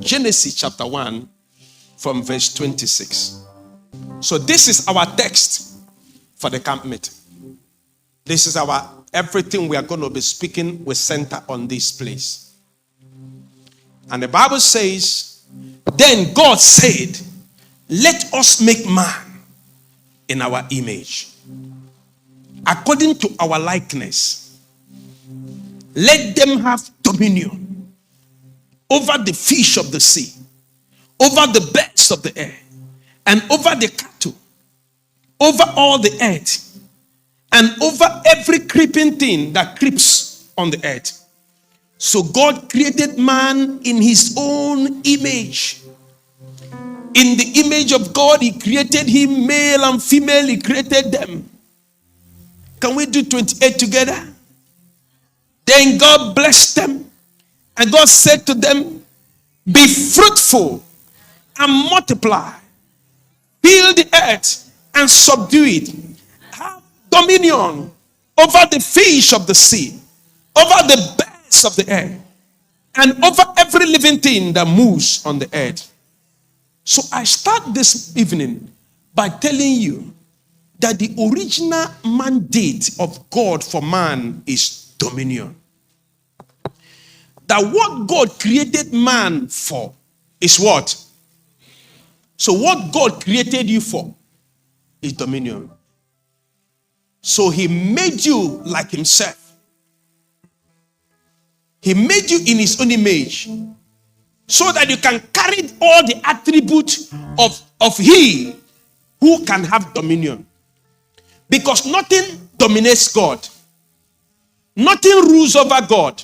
Genesis chapter 1 from verse 26. So this is our text for the camp meeting. This is our everything we are going to be speaking will center on this place. And the Bible says, then God said, let us make man in our image, according to our likeness. Let them have dominion over the fish of the sea, over the birds of the air, and over the cattle, over all the earth, and over every creeping thing that creeps on the earth. So God created man in his own image. In the image of God, he created him, male and female, he created them. Can we do 28 together? Then God blessed them, and God said to them, be fruitful and multiply, fill the earth and subdue it. Have dominion over the fish of the sea, over the birds of the air, and over every living thing that moves on the earth. So I start this evening by telling you that the original mandate of God for man is dominion. That what God created man for is what? So what God created you for is dominion. So he made you like himself. He made you in his own image, so that you can carry all the attributes of he who can have dominion. Because nothing dominates God. Nothing rules over God.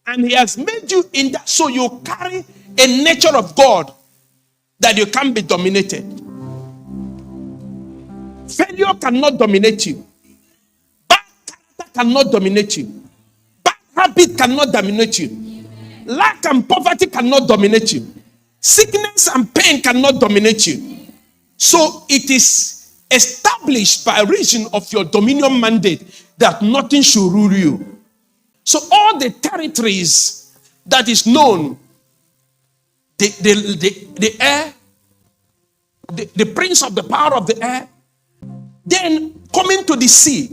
And he has made you in that, so you carry a nature of God that you can't be dominated. Failure cannot dominate you. Bad character cannot dominate you. Bad habit cannot dominate you. Lack and poverty cannot dominate you. Sickness and pain cannot dominate you. So it is established by reason of your dominion mandate that nothing should rule you. So all the territories that is known, the air, the prince of the power of the air, then coming to the sea,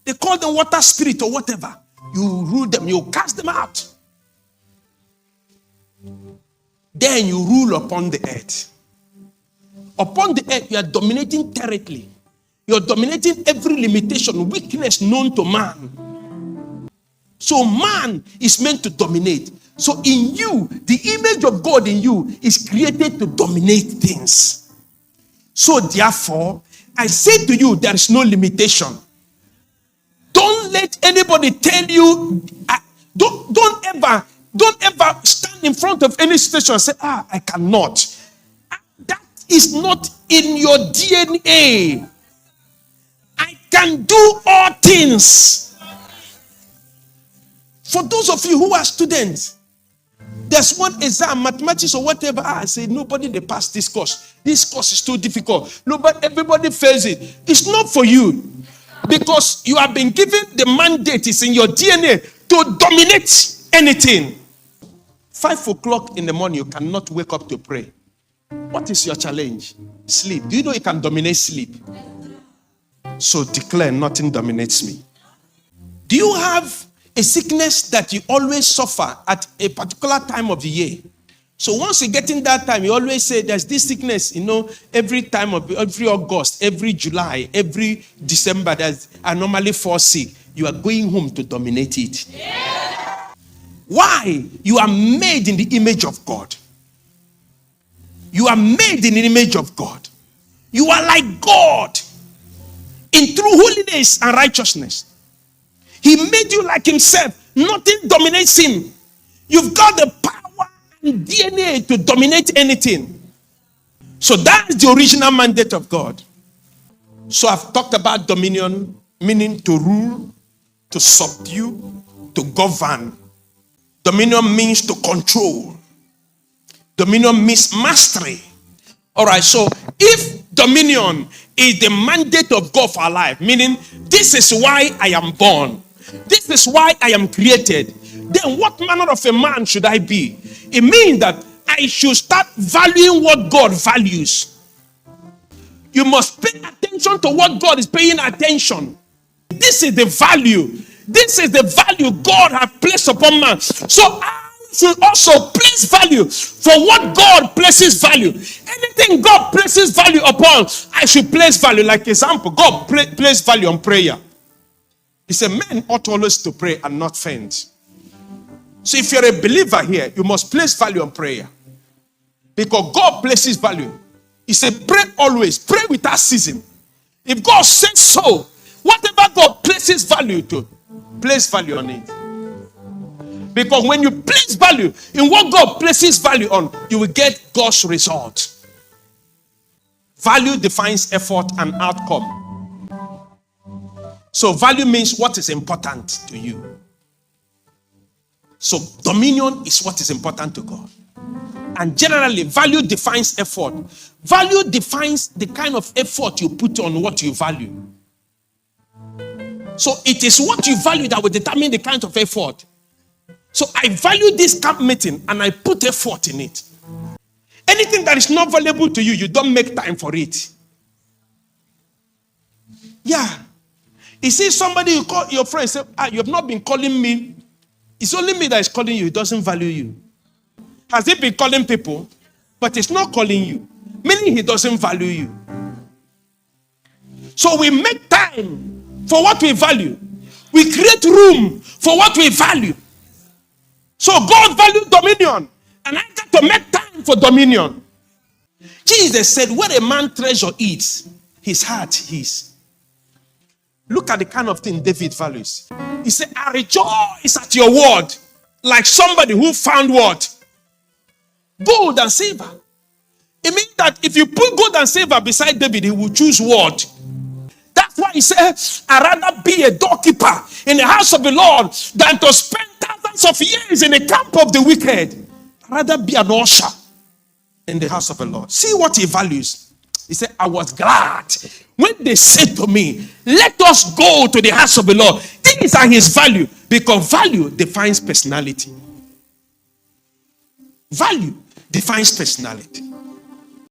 they call them water spirit or whatever. You rule them, you cast them out. Then you rule upon the earth. Upon the earth, you are dominating territory. You are dominating every limitation, weakness known to man. So man is meant to dominate. So in you, the image of God in you is created to dominate things. So therefore, I say to you, there is no limitation. Don't let anybody tell you, don't ever stand in front of any situation and say, I cannot. That is not in your DNA. I can do all things. For those of you who are students, there's one exam, mathematics or whatever. I say, nobody they pass this course. This course is too difficult. Nobody, everybody fails it. It's not for you. Because you have been given the mandate, is in your DNA to dominate anything. 5 o'clock in the morning, you cannot wake up to pray. What is your challenge? Sleep. Do you know you can dominate sleep? So declare, nothing dominates me. Do you have a sickness that you always suffer at a particular time of the year? So once you get in that time, you always say there's this sickness, every time of every August, every July, every December, I normally fall sick. You are going home to dominate it. Yeah. Why? You are made in the image of God. You are made in the image of God. You are like God in true holiness and righteousness. He made you like himself. Nothing dominates him. You've got the power and DNA to dominate anything. So that's the original mandate of God. So I've talked about dominion, meaning to rule, to subdue, to govern. Dominion means to control. Dominion means mastery. All right, so if dominion is the mandate of God for our life, meaning this is why I am born, this is why I am created, then what manner of a man should I be? It means that I should start valuing what God values. You must pay attention to what God is paying attention. This is the value. This is the value God has placed upon man. So I should also place value for what God places value. Anything God places value upon, I should place value. Like example, God place value on prayer. He said, men ought always to pray and not faint. So if you're a believer here, you must place value on prayer. Because God places value. He said, pray always. Pray without ceasing. If God says so, whatever God places value to, place value on it. Because when you place value in what God places value on, you will get God's result. Value defines effort and outcome. So value means what is important to you. So dominion is what is important to God. And generally, value defines effort. Value defines the kind of effort you put on what you value. So it is what you value that will determine the kind of effort. So I value this camp meeting and I put effort in it. Anything that is not valuable to you, you don't make time for it. Yeah. You see somebody, you call your friend, say, you have not been calling me. It's only me that is calling you. It doesn't value you. Has he been calling people? But it's not calling you. Meaning he doesn't value you. So we make time for what we value. We create room for what we value. So God valued dominion. And I got to make time for dominion. Jesus said, where a man treasure is, his heart is. Look at the kind of thing David values. He said, I rejoice at your word. Like somebody who found what? Gold and silver. It means that if you put gold and silver beside David, he will choose what? That's why he said, I'd rather be a doorkeeper in the house of the Lord than to spend thousands of years in the camp of the wicked. I'd rather be an usher in the house of the Lord. See what he values. He said, I was glad when they said to me, let us go to the house of the Lord. These are his value, because value defines personality. Value defines personality.